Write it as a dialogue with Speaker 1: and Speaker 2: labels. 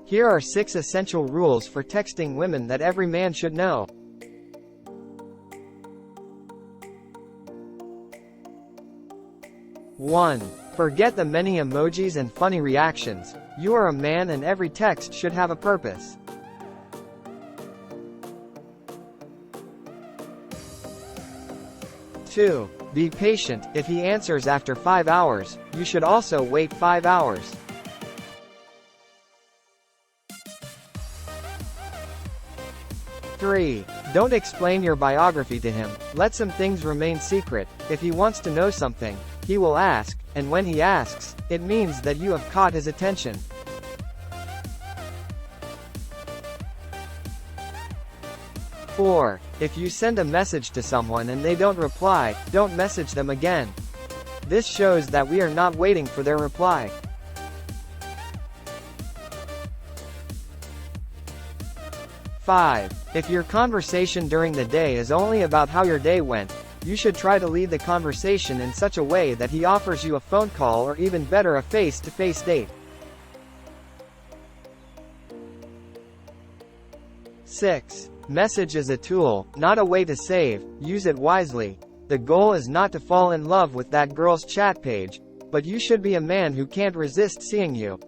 Speaker 1: Here are 6 essential rules for texting women that every man should know. 1. Forget the many emojis and funny reactions. You are a man and every text should have a purpose. 2. Be patient. If he answers after 5 hours, you should also wait 5 hours. 3. Don't explain your biography to him. Let some things remain secret. If he wants to know something, he will ask, and when he asks, it means that you have caught his attention. 4. If you send a message to someone and they don't reply, don't message them again. This shows that we are not waiting for their reply. 5. If your conversation during the day is only about how your day went, you should try to lead the conversation in such a way that he offers you a phone call or even better a face-to-face date. 6. Message is a tool, not a way to save. Use it wisely. The goal is not to fall in love with that girl's chat page, but you should be a man who can't resist seeing you.